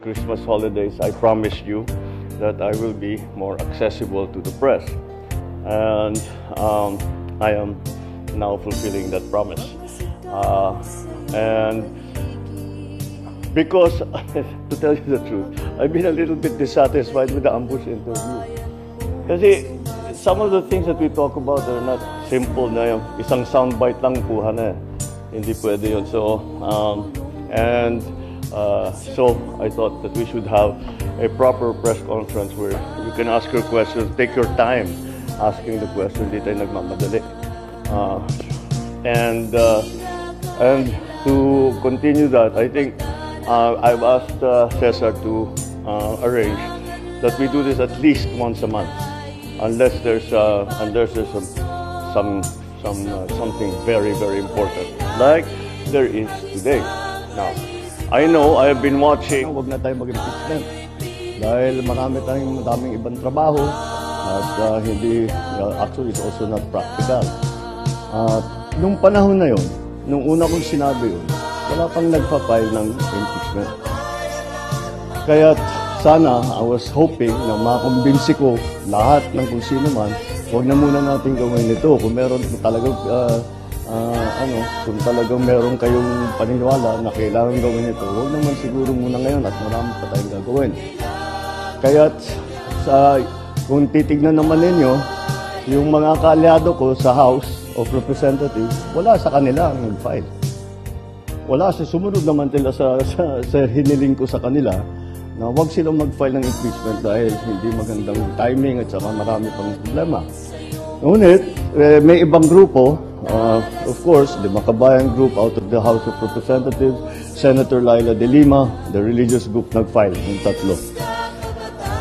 Christmas holidays, I promised you that I will be more accessible to the press. And I am now fulfilling that promise. And because, to tell you the truth, I've been a little bit dissatisfied with the ambush interview. Kasi some of the things that we talk about are not simple na yung isang soundbite lang kuha na. Hindi pwede yun. So, so I thought that we should have a proper press conference where you can ask your questions, take your time asking the question, hindi tayo nagmamadali. And to continue that, I think I've asked Cesar to arrange that we do this at least once a month, unless there's something very, very important, like there is today. Now, I know I have been watching. Huwag na tayo mag-impeachment dahil madaming ibang trabaho at actually it's also not practical. Nung panahon na yon, nung una kong sinabi yun, wala pang nagpa-file ng impeachment. Kaya sana, I was hoping na makumbinsi ko lahat ng kung sino man, huwag na muna natin gawin ito. Kung meron talagang, kung talagang meron kayong paniniwala na kailangan gawin ito, huwag naman siguro muna ngayon at marami pa tayong gagawin. Kaya kung titignan naman ninyo, yung mga kaalyado ko sa House of Representatives, wala sa kanila ang nag-file. Wala, sumunod naman nila sa hiniling ko sa kanila na huwag silang mag-file ng impeachment dahil hindi magandang timing at saka marami pang problema. Ngunit, may ibang grupo, of course, the Makabayan Group out of the House of Representatives, Senator Laila De Lima, the religious group nag-file ng tatlo.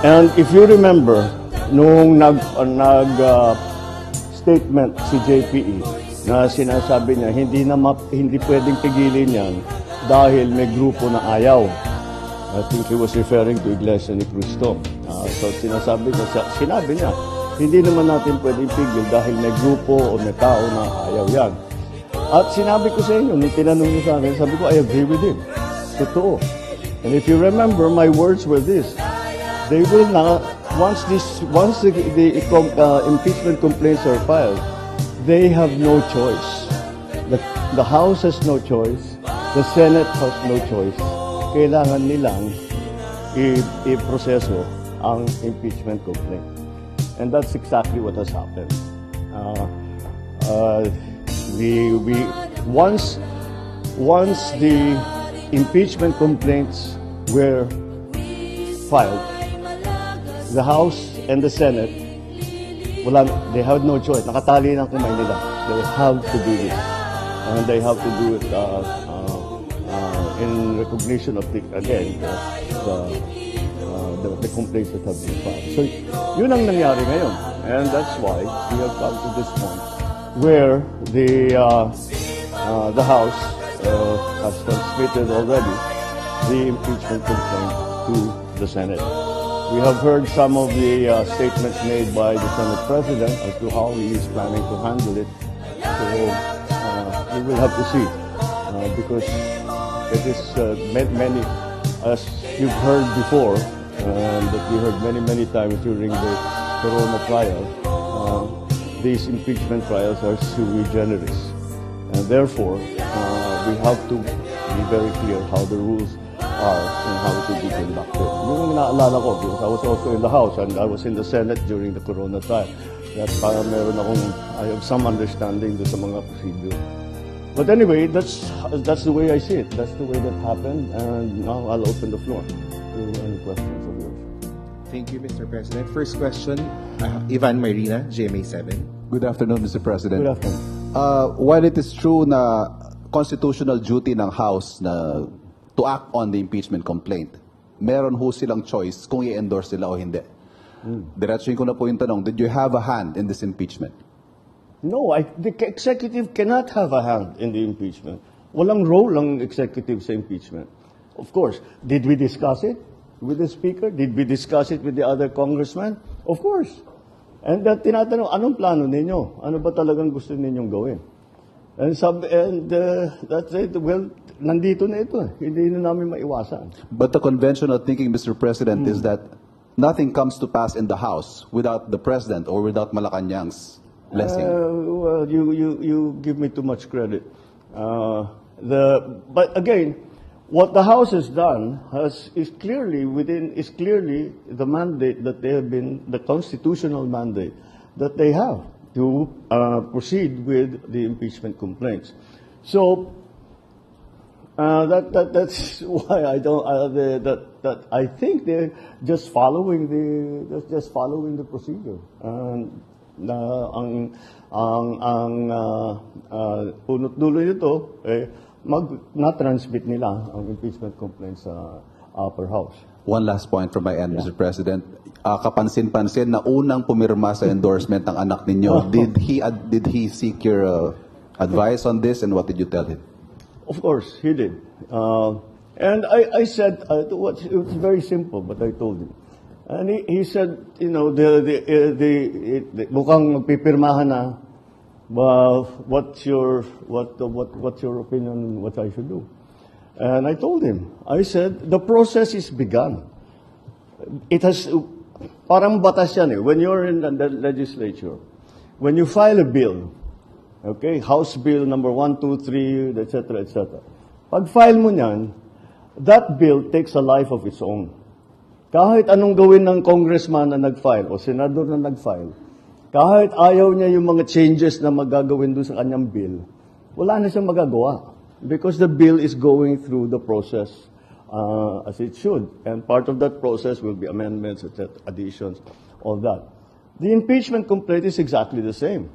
And if you remember, nung statement si JPE na sinasabi niya hindi pwedeng pigilin yan dahil may grupo na ayaw. I think he was referring to Iglesia ni Cristo. So sinabi niya, hindi naman natin pwedeng pigil dahil may grupo o may tao na ayaw yan. At sinabi ko sa inyo, nung tinanong niyo sa akin, sabi ko, I agree with him. Totoo. And if you remember, my words were this: they will not, once the impeachment complaints are filed, they have no choice. The House has no choice. The Senate has no choice. Kailangan nilang i-proseso ang impeachment complaint. And that's exactly what has happened. Once the impeachment complaints were filed, the House and the Senate, they have no choice. Nakatali ng kumay nila. They have to do this. And they have to do it in recognition of the complaints that have been filed. So, yun ang nangyari ngayon. And that's why we have come to this point where the House has transmitted already the impeachment complaint to the Senate. We have heard some of the statements made by the Senate President as to how he is planning to handle it. So we will have to see because it is many, as you've heard before, and that we heard many times during the Corona trial, these impeachment trials are sui generis. And therefore, we have to be very clear how the rules are and how to be conducted. Yung naalala ko, because I was also in the House and I was in the Senate during the Corona trial. That para I have some understanding do sa mga procedure. But anyway, that's the way I see it. That's the way that happened. And now I'll open the floor to any questions of yours. Thank you, Mr. President. First question, Ivan Marina, GMA7. Good afternoon, Mr. President. Good afternoon. While it is true na constitutional duty ng House na to act on the impeachment complaint, meron ho silang choice kung i-endorse sila o hindi. Diretsuhin ko na po yung tanong, did you have a hand in this impeachment? No, the executive cannot have a hand in the impeachment. Walang role ang executive sa impeachment. Of course, did we discuss it with the Speaker? Did we discuss it with the other congressmen? Of course. And tinatanong, anong plano ninyo? Ano ba talagang gusto ninyong gawin? And that's it. Well, nandito na ito. Hindi na namin maiwasan. But the conventional thinking, Mr. President, is that nothing comes to pass in the House without the President or without Malacanang's blessing. Well, you give me too much credit. But again, what the House has done is clearly the mandate that they have been, the constitutional mandate that they have to proceed with the impeachment complaints. So that's why I don't that I think they're just following the procedure. Punot dulo nito na-transmit nila ang impeachment complaints sa upper house. One last point from my end, Mr. President. Kapansin-pansin na unang pumirma sa endorsement ng anak ninyo. Did he seek your advice on this, and what did you tell him? Of course, he did. And I said, it was very simple, but I told him. And he said, you know, mukhang magpipirmahan na. What's your opinion on what I should do? And I told him, I said, the process is begun. It has, parang batas yan eh. When you're in the legislature, when you file a bill, okay, House Bill number 1, 2, 3, etc., etc. Pag file mo niyan, that bill takes a life of its own. Kahit anong gawin ng congressman na nag-file o senador na nag-file, kahit ayaw niya yung mga changes na magagawin doon sa kanyang bill, wala na siyang magagawa. Because the bill is going through the process as it should. And part of that process will be amendments, etc., additions, all that. The impeachment complaint is exactly the same.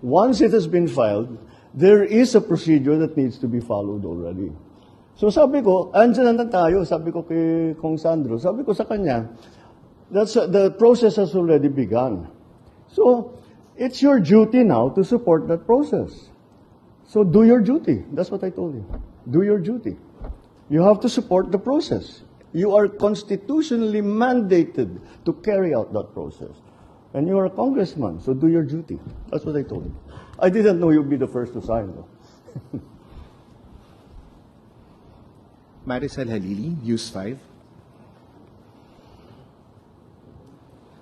Once it has been filed, there is a procedure that needs to be followed already. So sabi ko, andyan na tayo, sabi ko kay Kong Sandro, sabi ko sa kanya, the process has already begun. So, it's your duty now to support that process. So do your duty. That's what I told him. Do your duty. You have to support the process. You are constitutionally mandated to carry out that process. And you are a congressman, so do your duty. That's what I told him. I didn't know you'd be the first to sign, though. Maricel Halili, News 5.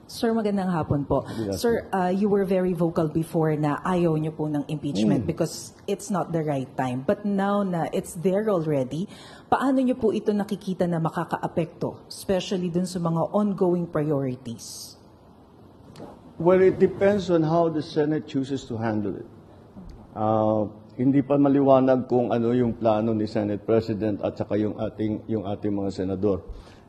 Sir, magandang hapon po. Yes, Sir, you were very vocal before na ayaw niyo po ng impeachment because it's not the right time. But now na it's there already, paano niyo po ito nakikita na makakaapekto, especially dun sa mga ongoing priorities? Well, it depends on how the Senate chooses to handle it. Hindi pa maliwanag kung ano yung plano ni Senate President at saka yung ating mga senador.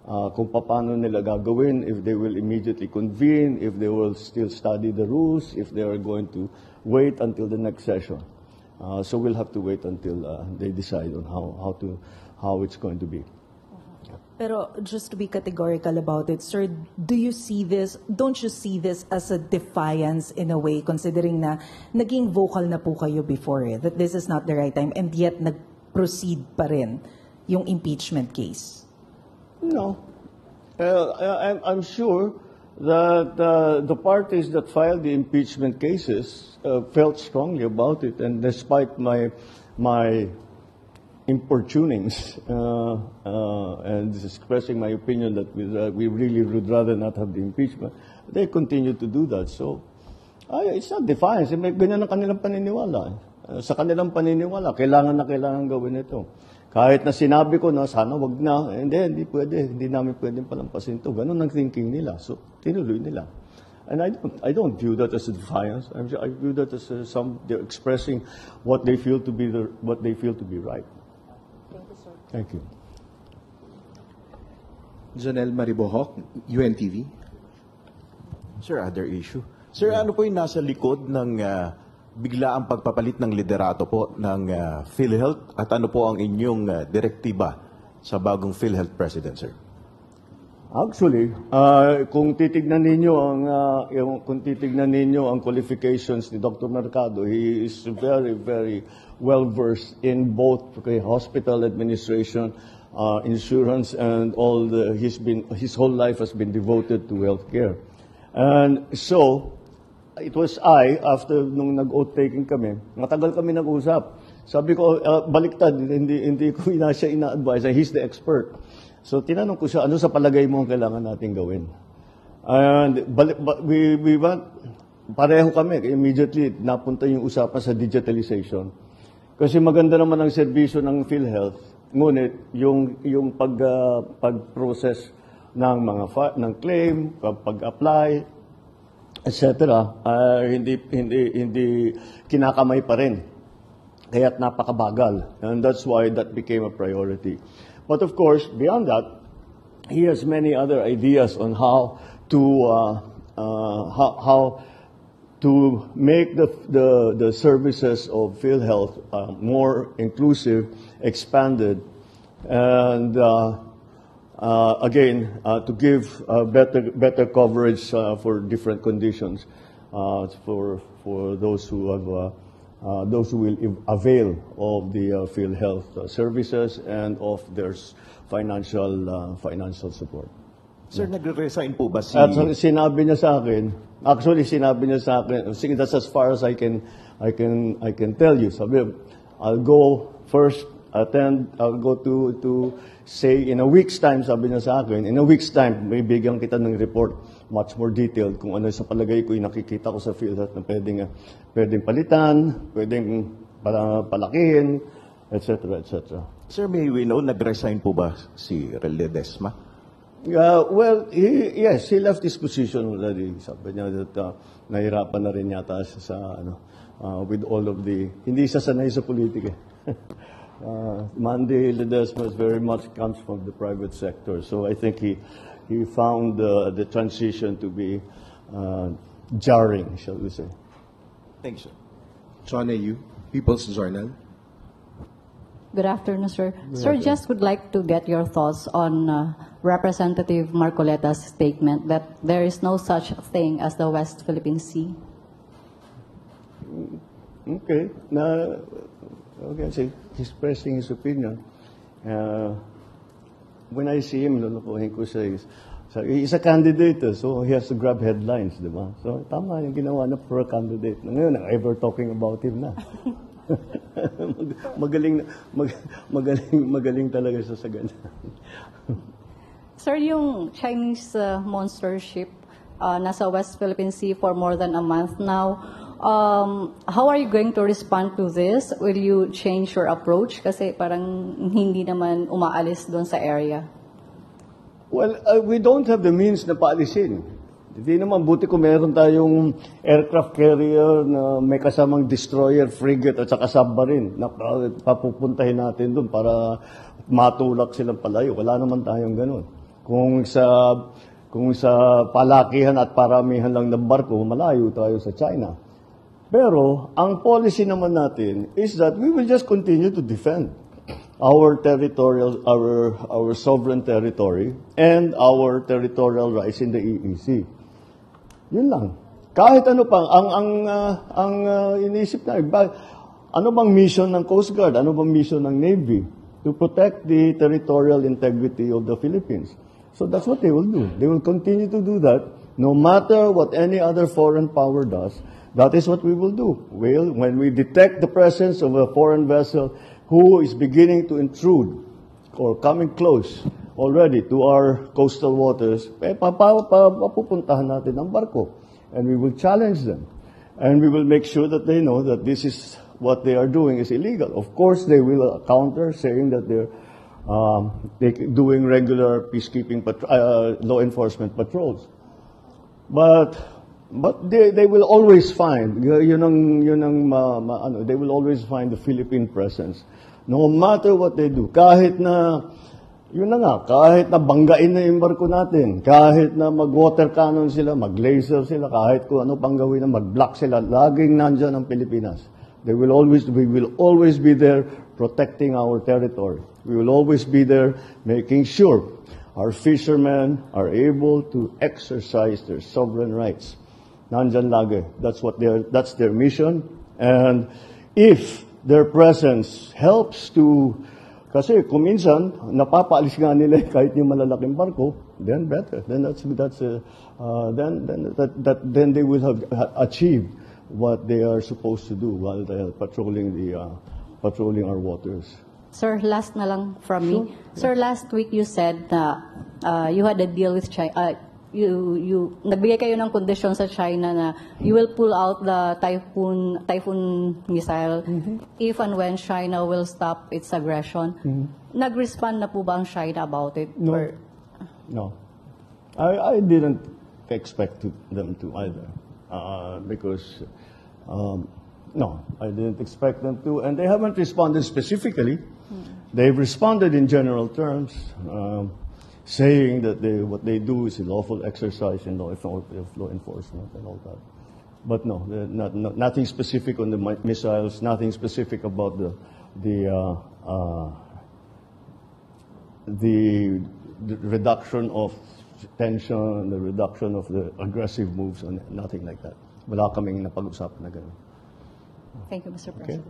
Kung paano nila gagawin, if they will immediately convene, if they will still study the rules, if they are going to wait until the next session. So we'll have to wait until they decide on how it's going to be. Pero just to be categorical about it, sir, don't you see this as a defiance in a way, considering na naging vocal na po kayo before that this is not the right time, and yet nag-proceed pa rin yung impeachment case? No. I'm sure that the parties that filed the impeachment cases felt strongly about it, and despite my importunings and expressing my opinion that we really would rather not have the impeachment, they continue to do that. So, it's not defiance. May ganyan ang kanilang paniniwala. Sa kanilang paniniwala, kailangan gawin ito. Kahit na sinabi ko na sana wag na, hindi pwede, hindi namin pwedeng palampasin ito. Ganun ang thinking nila. So, tinuloy nila. And I don't view that as a defiance. I view that as they're expressing what they feel to be right. Thank you, sir. Thank you. Janelle Maribojoc, UNTV. Sir, other issue. Sir, ano po yung nasa likod ng bigla ang pagpapalit ng liderato po ng PhilHealth, at ano po ang inyong direktiba sa bagong PhilHealth President, sir? Actually, kung titignan ninyo ang qualifications ni Dr. Mercado, he is very, very well versed in both hospital administration, insurance, and his whole life has been devoted to healthcare. And so, it was after nung nag-oath taking kami, matagal kami nag-usap. Sabi ko, baliktad, hindi ko siya ina-advise. He's the expert. So tinanong ko siya, ano sa palagay mo ang kailangan natin gawin? And we went, pareho kami, immediately napunta yung usapan sa digitalization. Kasi maganda naman ang serbisyo ng PhilHealth, ngunit yung pag-process ng mga ng claim, pag-apply, etc. Hindi kinakamay pa rin. Kaya't napakabagal. And that's why that became a priority. But of course, beyond that, he has many other ideas on how to make the services of PhilHealth more inclusive, expanded, and again to give better coverage for different conditions for those who have. Those who will avail of the PhilHealth services and of their financial support. Sir, nagre-resign po ba si... At sinabi niya sa akin, that's as far as I can tell you. Sabi, I'll go first, I'll go to say in a week's time, sabi niya sa akin, in a week's time, may bigyan kita ng report much more detailed kung ano sa palagay ko yung nakikita ko sa PhilHealth na pwedeng palitan, pwedeng palakihin, etc. Sir, may we know, nag-resign po ba si Rel Ledesma? Well, he left his position already. Sabi niya that nahirapan na rin yata sa with all of the, hindi siya sanay sa politika. Mandy Ledesma very much comes from the private sector, so I think he found the transition to be jarring, shall we say. Thank you, sir. John A.U., People's Journal. Good afternoon, sir. Sir, just would like to get your thoughts on Representative Marcoleta's statement that there is no such thing as the West Philippine Sea. Okay. Okay, so he's expressing his opinion. When I see him, lulukuhin ko siya. He's a candidate, so he has to grab headlines, di ba? So tama yung ginawa na for a candidate. Ngayon, ever talking about him na. magaling talaga siya sa ganyan. Sir, yung Chinese monster ship nasa West Philippine Sea for more than a month now, how are you going to respond to this? Will you change your approach? Kasi parang hindi naman umaalis doon sa area. Well, we don't have the means na paalisin. Hindi naman, buti kung meron tayong aircraft carrier na may kasamang destroyer, frigate at saka submarine na papupuntahin natin doon para matulak silang palayo. Wala naman tayong ganun. Kung sa palakihan at paramihan lang ng barko, malayo tayo sa China. Pero ang policy naman natin is that we will just continue to defend our territorial, our sovereign territory and our territorial rights in the EEZ. Yun lang. Kahit ano pang ang iniisip na ano bang mission ng Coast Guard, ano bang mission ng Navy to protect the territorial integrity of the Philippines. So that's what they will do. They will continue to do that no matter what any other foreign power does. That is what we will do. When we detect the presence of a foreign vessel who is beginning to intrude or coming close already to our coastal waters, papupuntahan natin ang barko. And we will challenge them. And we will make sure that they know that this is what they are doing is illegal. Of course, they will counter saying that they're doing regular peacekeeping law enforcement patrols. But they will always find they will always find the Philippine presence no matter what they do. Kahit na kahit na banggain na yung barko natin, kahit na mag-water cannon sila, mag-laser sila, kahit kung ano pang gawin na mag-block sila, laging nandyan ang Pilipinas. We will always be there protecting our territory. We will always be there making sure our fishermen are able to exercise their sovereign rights. Nandyan lagi. That's their mission. And if their presence helps to, kasi kung minsan napapaalis nga nila kahit yung malalaking barko, then better. Then then they will have achieved what they are supposed to do while they are patrolling patrolling our waters. Sir, last na lang from me. Sir, last week you said na you had a deal with China. Nagbigay kayo ng kondisyon sa China na you will pull out the typhoon missile if and when China will stop its aggression. Nag-respond na po ba ang China about it? No. Or- No. I didn't expect them to either. Because, no, I didn't expect them to. And they haven't responded specifically. They've responded in general terms, saying that what they do is a lawful exercise in law enforcement and all that. But no, nothing specific on the missiles, nothing specific about the reduction of tension, the reduction of the aggressive moves, and nothing like that. Wala kaming napag-usapan na ganun. Thank you, Mr. President.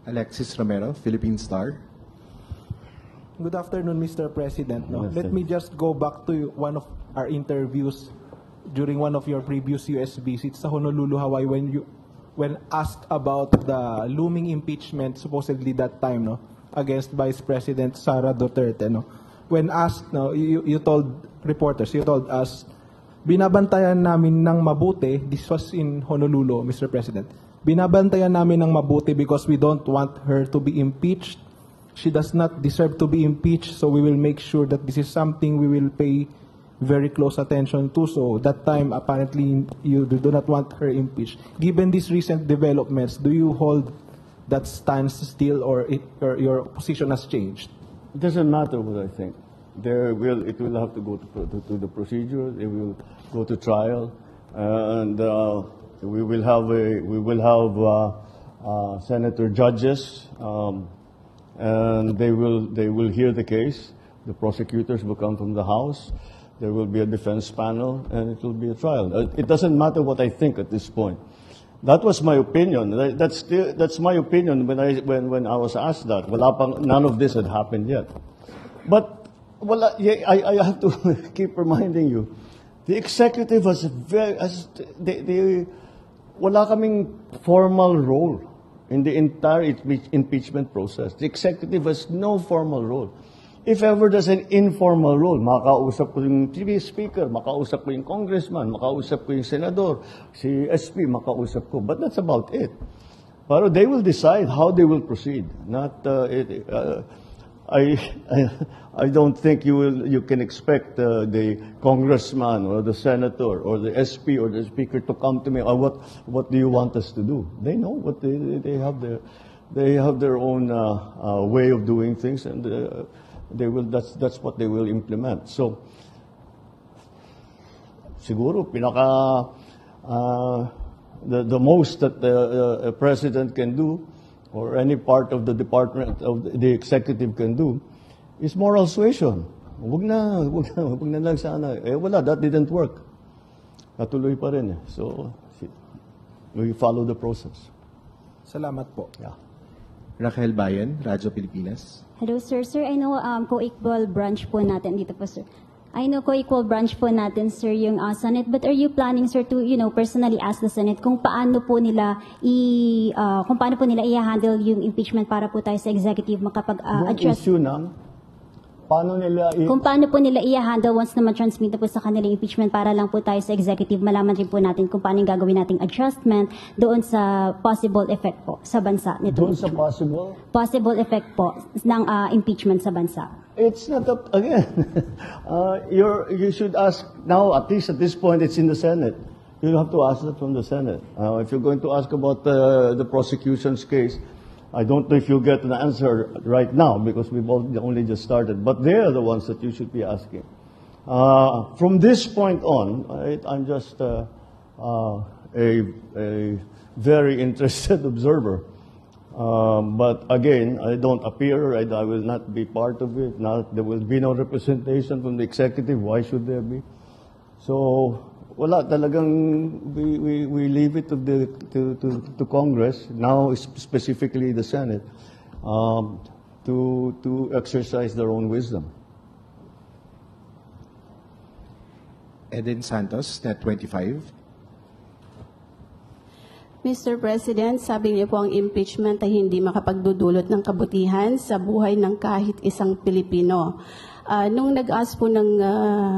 Alexis Romero, Philippine Star. Good afternoon, Mr. President. No? Yes, Let sir. me just go back to one of our interviews during one of your previous US visits sa Honolulu, Hawaii, when asked about the looming impeachment supposedly that time, no, against Vice President Sara Duterte, no. When asked, no, you told reporters, you told us, binabantayan namin ng mabuti. This was in Honolulu, Mr. President. Binabantayan namin ng mabuti because we don't want her to be impeached. She does not deserve to be impeached, so we will make sure that this is something we will pay very close attention to. So that time, apparently, you do not want her impeached. Given these recent developments, do you hold that stance still, or your position has changed? It doesn't matter what I think. It will have to go to the procedure. It will go to trial, and we will have senator judges, and they will hear the case. The prosecutors will come from the House. There will be a defense panel, and it will be a trial. It doesn't matter what I think at this point. That was my opinion. That's my opinion when I was asked that. None of this had happened yet. But I have to keep reminding you, the executive wala kaming formal role in the entire impeachment process. The executive has no formal role. If ever there's an informal role, makausap ko yung TV speaker, makausap ko yung congressman, makausap ko yung senador, si SP, makausap ko. But that's about it. Pero they will decide how they will proceed. I don't think you can expect the congressman or the senator or the SP or the speaker to come to me. What do you want us to do? They know what they have their own way of doing things, and that's what they will implement. So siguro the most that a president can do, or any part of the department of the executive can do, is moral suasion. Wag na lang sana. Wala, that didn't work. Natuloy pa rin eh. So, we follow the process. Salamat po. Yeah. Raquel Bayan, Radyo Pilipinas. Hello, sir. Sir, I know co-equal branch po natin dito po, sir. I know co-equal branch po natin, sir, yung Senate. But are you planning, sir, to, personally ask the Senate kung paano po nila i-handle yung impeachment para po tayo sa executive makapag-address? Issue ng paano nila Kung paano po nila i-handle once na ma-transmit na po sa kanilang impeachment para lang po tayo sa executive, malaman rin po natin kung paano yung gagawin nating adjustment doon sa possible effect po sa bansa nito. doon sa Possible effect po ng impeachment sa bansa. It's not up again. You should ask now. At least at this point, it's in the Senate. You have to ask that from the Senate. If you're going to ask about the prosecution's case, I don't know if you'll get an answer right now because we've only just started. But they are the ones that you should be asking. From this point on, I'm just a very interested observer. But again, I don't appear. I will not be part of it. There will be no representation from the executive. Why should there be? So wala talagang we leave it to Congress, now specifically the Senate, to exercise their own wisdom. Eden Santos, Net 25. Mr. President, sabi niyo po ang impeachment ay hindi makapagdudulot ng kabutihan sa buhay ng kahit isang Pilipino. Nung nag-ask po ng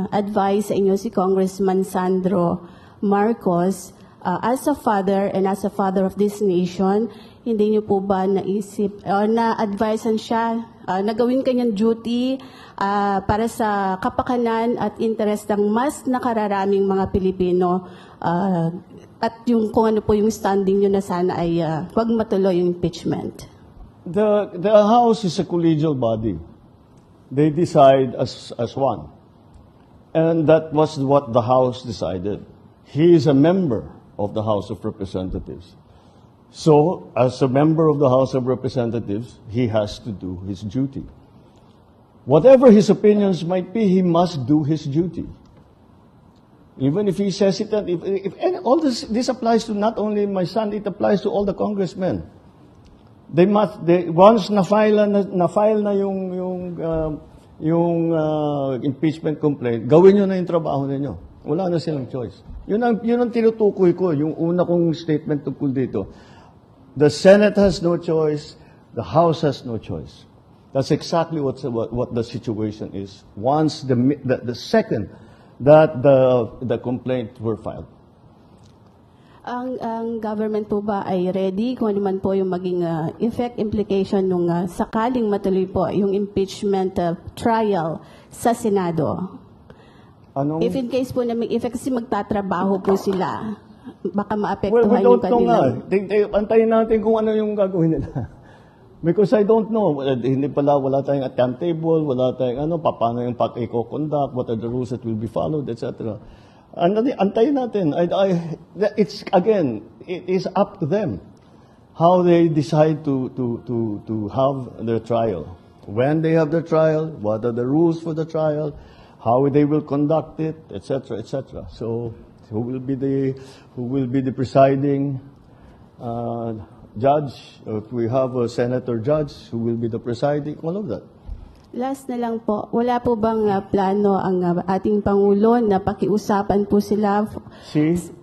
advice sa inyo si Congressman Sandro Marcos, as a father and as a father of this nation, hindi niyo po ba naisip, na-advisean siya na gawin kanyang duty para sa kapakanan at interest ng mas nakararaming mga Pilipino, at yung kung ano po yung standing nyo na sana ay wag matuloy yung impeachment? The House is a collegial body. They decide as one. And that was what the House decided. He is a member of the House of Representatives. So, as a member of the House of Representatives, he has to do his duty. Whatever his opinions might be, he must do his duty. Even if he's hesitant, and all this applies to not only my son, it applies to all the congressmen. Once na-file na yung impeachment complaint, gawin nyo na yung trabaho ninyo. Wala na silang choice. Yun ang tinutukoy ko, yung una kong statement tungkol dito. The Senate has no choice, the House has no choice. That's exactly what the situation is. Once the second that the complaint were filed. Ang government po ba ay ready kung ano man po yung maging effect implication nung sakaling matuloy po yung impeachment trial sa Senado? If in case po na may effect, kasi magtatrabaho po sila, baka maapektuhan yung kanilang... Antayin natin kung ano yung gagawin nila. Because I don't know, wala tayong timetable, wala tayong paano yung i-conduct, what are the rules that will be followed, etc. Antayin natin. It is up to them how they decide to have their trial. When they have their trial, what are the rules for the trial, how they will conduct it, etc., etc. So, who will be the presiding judge? If we have a senator judge, who will be the presiding? All of that. Last na lang po, wala po bang plano ang ating Pangulo na pakiusapan po sila?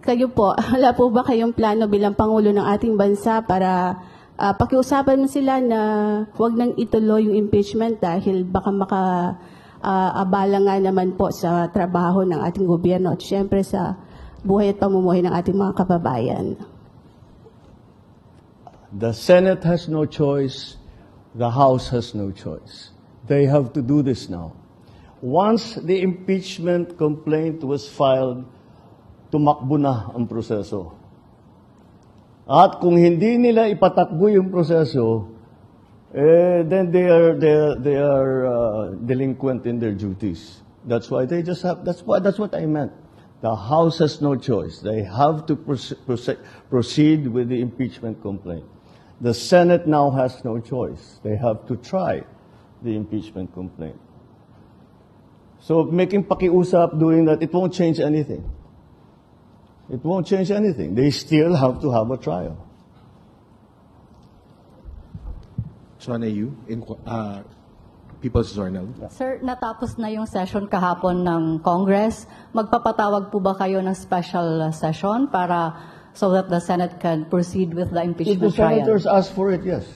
Kayo po, wala po ba kayong plano bilang Pangulo ng ating bansa para pakiusapan mo sila na huwag nang ituloy yung impeachment dahil baka abala nga naman po sa trabaho ng ating gobyerno at syempre sa buhay at pamumuhay ng ating mga kababayan? The Senate has no choice. The House has no choice. They have to do this now. Once the impeachment complaint was filed, tumakbo na ang proseso. At kung hindi nila ipatakbo yung proseso, then they are delinquent in their duties. That's why they just have. That's what I meant. The House has no choice. They have to proceed with the impeachment complaint. The Senate now has no choice. They have to try the impeachment complaint. So making pakiusap, doing that, it won't change anything. It won't change anything. They still have to have a trial. Shona Yu, in People's Journal. Sir, natapos na yung session kahapon ng Congress. Magpapatawag po ba kayo ng special session para so that the Senate can proceed with the impeachment If the trial? senators ask for it, yes.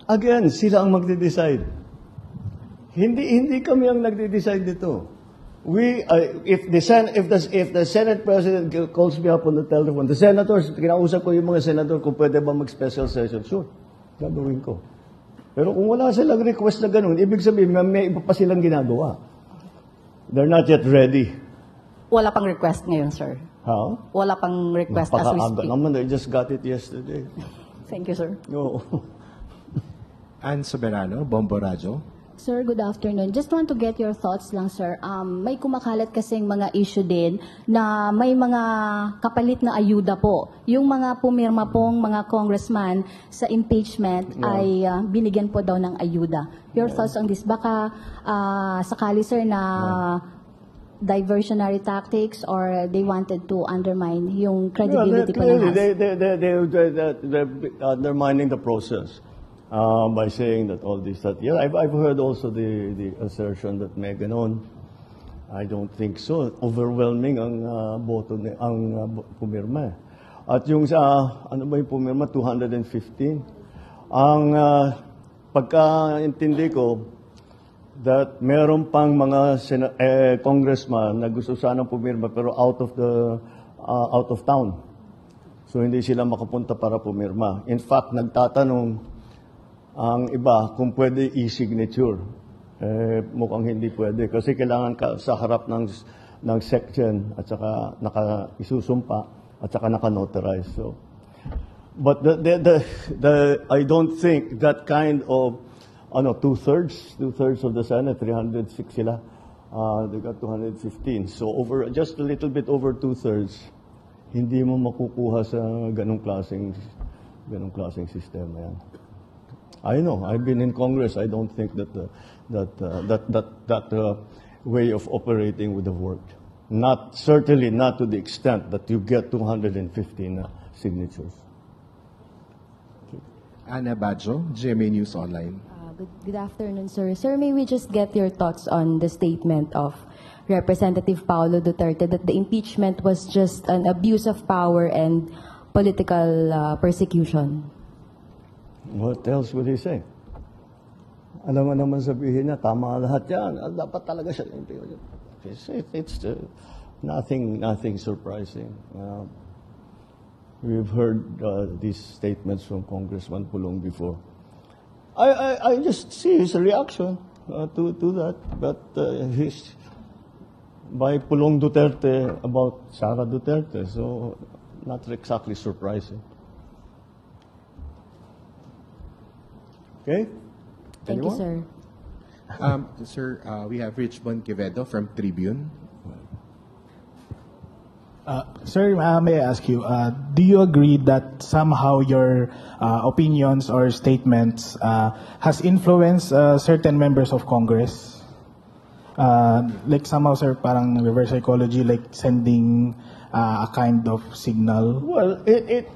Again, sila ang magde-decide. Hindi kami ang nagde-decide dito. If the Senate President calls me up on the telephone, the senators, kinausap ko yung mga senator kung pwede ba mag-special session. Sure, gagawin ko. Pero kung wala silang request na ganun, ibig sabihin, may iba pa silang ginagawa. They're not yet ready. Wala pang request ngayon, sir. How? Wala pang request as we speak. Naman, I just got it yesterday. Thank you, sir. No. Ann Soberano, Bombo Radio. Sir, good afternoon. Just want to get your thoughts lang, sir. May kumakalat kasing mga issue din na may mga kapalit na ayuda po. Yung mga pumirma pong mga congressman sa impeachment ay binigyan po daw ng ayuda. Your thoughts on this? Baka sakali, sir, na diversionary tactics or they wanted to undermine yung credibility po ng House? They're undermining the process. By saying that all this, that, yeah, I've heard also the assertion that may ganon. I don't think so. Overwhelming ang boto ang pumirma. At yung sa, ano ba yung pumirma, 215. Ang pagkaintindi ko, that meron pang mga congressman na gusto sanang pumirma pero out of town. So hindi sila makapunta para pumirma. In fact, nagtatanong ang iba kung pwede e-signature. Mukhang hindi pwede kasi kailangan ka sa harap ng section at saka isusumpa at saka naka-notarize. So, but I don't think that kind of two-thirds of the Senate, 306 sila, they got 215. So just a little bit over two-thirds, hindi mo makukuha sa ganong klaseng sistema yan. I know, I've been in Congress. I don't think that way of operating would have worked. Certainly not to the extent that you get 215 signatures. Ana Badjo, GMA News Online. Good afternoon, sir. Sir, may we just get your thoughts on the statement of Representative Paulo Duterte that the impeachment was just an abuse of power and political persecution? What else would he say? Alam mo naman sabihin niya, tama lahat yan. Dapat talaga siya. It's nothing surprising. We've heard these statements from Congressman Pulong before. I just see his reaction to that. But by Pulong Duterte about Sara Duterte, so not exactly surprising. Okay? Thank you, sir. Sir, we have Richmond Quevedo from Tribune. Sir, may I ask you, do you agree that somehow your opinions or statements has influenced certain members of Congress? Like somehow, sir, parang reverse psychology, like sending a kind of signal? Well, it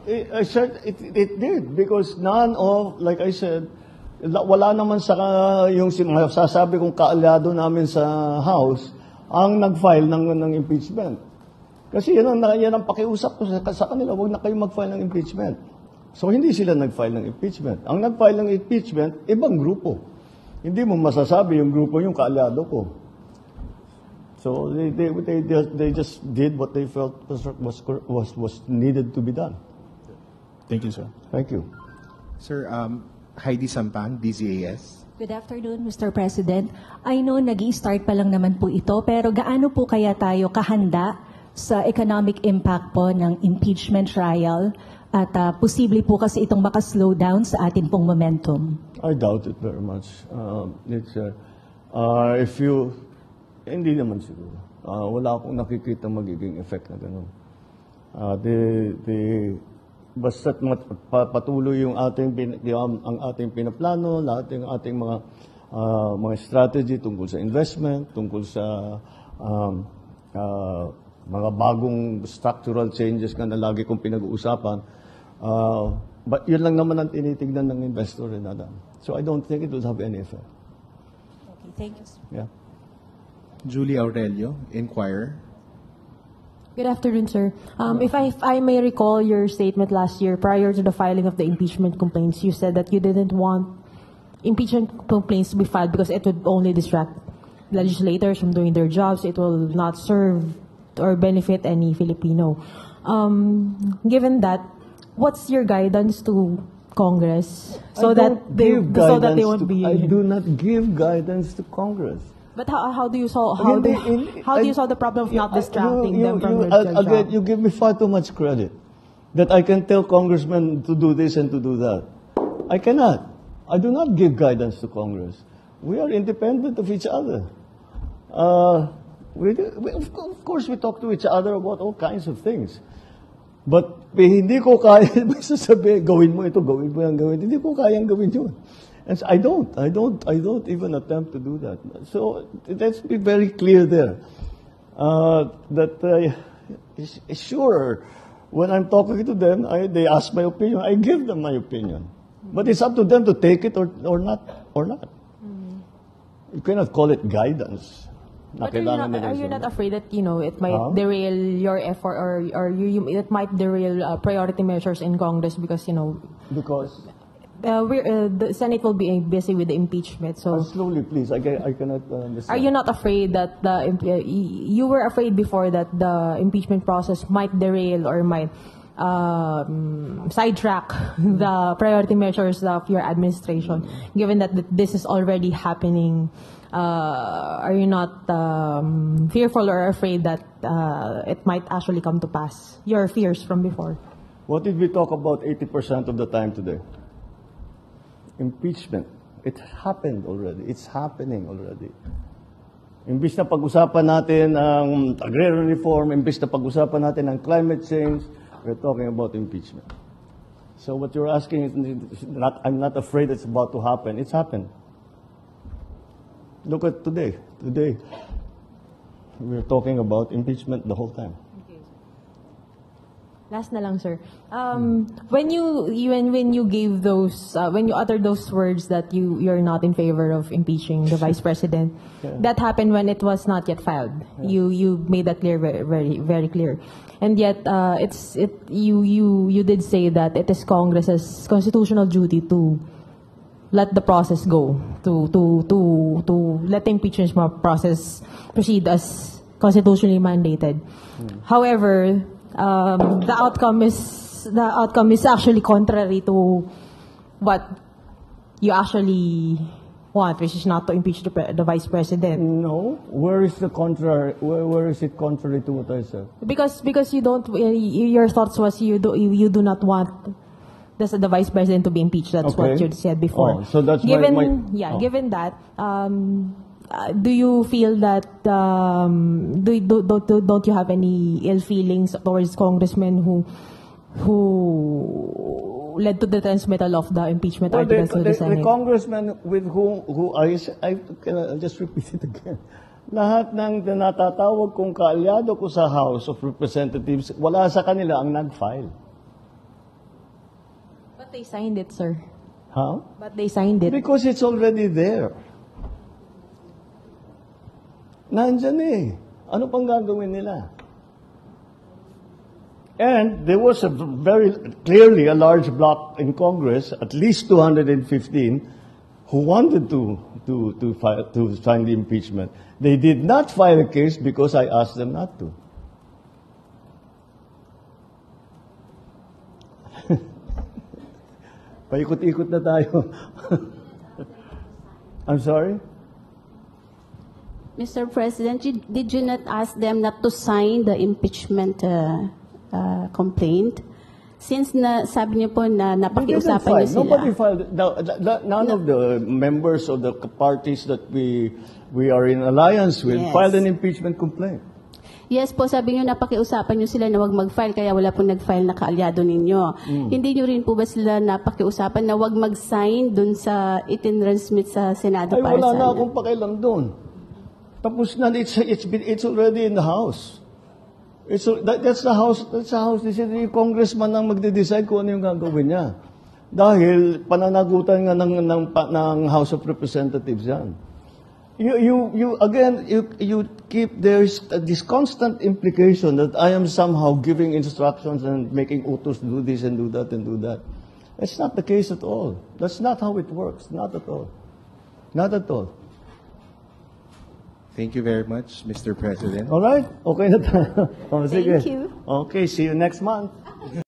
did because none of, like I said, wala naman sa yung sasabi kong kaalyado namin sa House ang nag-file ng impeachment. Kasi yan ang pakiusap ko sa kanila, huwag na kayo mag-file ng impeachment. So hindi sila nag-file ng impeachment. Ang nag-file ng impeachment, ibang grupo. Hindi mo masasabi yung grupo yung kaalyado ko. So they just did what they felt was needed to be done. Thank you, sir. Thank you. Sir, Heidi Sampang, DZAS. Good afternoon, Mr. President. I know nag-i-start pa lang naman po ito, pero gaano po kaya tayo kahanda sa economic impact po ng impeachment trial at posible po kasi itong maka-slow down sa atin pong momentum? I doubt it very much. Hindi naman siguro. Wala akong nakikita magiging effect na gano'n. Basta't patuloy yung ang ating pinaplano, lahat ng ating mga strategy tungkol sa investment, tungkol sa mga bagong structural changes na lagi kong pinag-uusapan. But yun lang naman ang tinitignan ng investor rin, Adam. So I don't think it will have any effect. Okay, thank you, sir. Yeah. Julie Aurelio, Inquirer. Good afternoon, sir. If I may recall your statement last year, prior to the filing of the impeachment complaints, you said that you didn't want impeachment complaints to be filed because it would only distract legislators from doing their jobs. It will not serve or benefit any Filipino. Given that, what's your guidance to Congress so that they won't be? I do not give guidance to Congress. But how do you solve the problem of not distracting them from their job? Again, you give me far too much credit that I can tell congressmen to do this and to do that. I cannot. I do not give guidance to Congress. We are independent of each other. Of course, we talk to each other about all kinds of things. But hindi ko kaya sasabihin, gawin mo ito, gawin mo yan, gawin. Hindi ko kayang gawin yun. And so I don't even attempt to do that. So let's be very clear there. Sure, when I'm talking to them, they ask my opinion. I give them my opinion. But it's up to them to take it or not. You cannot call it guidance. But na kailangan nila are you isunod. not afraid that, you know, it might Huh? derail your effort it might derail priority measures in Congress because, you know, Because, the Senate will be busy with the impeachment. So slowly please, I cannot understand. are you not afraid that you were afraid before that the impeachment process might derail or might sidetrack the priority measures of your administration, given that this is already happening? Are you not fearful or afraid that it might actually come to pass? Your fears from before. What did we talk about 80% of the time today? Impeachment. It happened already. It's happening already. Imbis na pag-usapan natin ang agrarian reform, imbis na pag-usapan natin ang climate change, we're talking about impeachment. So what you're asking is I'm not afraid it's about to happen. It's happened. Look at today. Today, we're talking about impeachment the whole time. Last na lang, sir. When you gave those, when you uttered those words that you're not in favor of impeaching the vice president, that happened when it was not yet filed. You made that clear, very, very clear. And yet, you did say that it is Congress's constitutional duty to let the process go, to let the impeachment process proceed as constitutionally mandated. However, the outcome is actually contrary to what you actually want, which is not to impeach the vice president. No, where is the contrary? Where is it contrary to what I said? Because you don't. Your thoughts was you do not want the vice president to be impeached. That's Okay. what you said before. Oh, so that's given my given that. Do you feel that don't you have any ill feelings towards congressmen who led to the transmittal of the impeachment articles to the the Senate? congressman with who I can just repeat it again. Lahat ng natatawag kong kaalyado ko sa House of Representatives, wala sa kanila ang nag-file. But they signed it, sir. Huh? But they signed it. Because it's already there. Nandyan eh. Ano pang gagawin nila? And there was a very clearly a large bloc in Congress, at least 215, who wanted to sign the impeachment. They did not file a case because I asked them not to. Paikot-ikot na tayo. I'm sorry? Mr. President, did you not ask them not to sign the impeachment complaint? Since sabi niyo po na napakiusapan niyo sila. Nobody filed. None of the members of the parties that we are in alliance with filed an impeachment complaint. Yes po, sabi niyo napakiusapan niyo sila na wag mag-file kaya wala pong nag-file na kaalyado ninyo. Hindi niyo rin po ba sila napakiusapan na wag mag-sign dun sa itinransmit sa Senado Ay, para wala sa na akong pakialam doon. Tapos na, it's already in the House. That's the House decision. Yung congressman ang magde-decide kung ano yung gagawin niya. Dahil pananagutan nga ng House of Representatives yan. You keep, there's this constant implication that I am somehow giving instructions and making utos do this and do that and do that. That's not the case at all. That's not how it works. Not at all. Not at all. Thank you very much, Mr. President. All right? Okay na tayo. Oh, sige. Thank you. Okay, see you next month.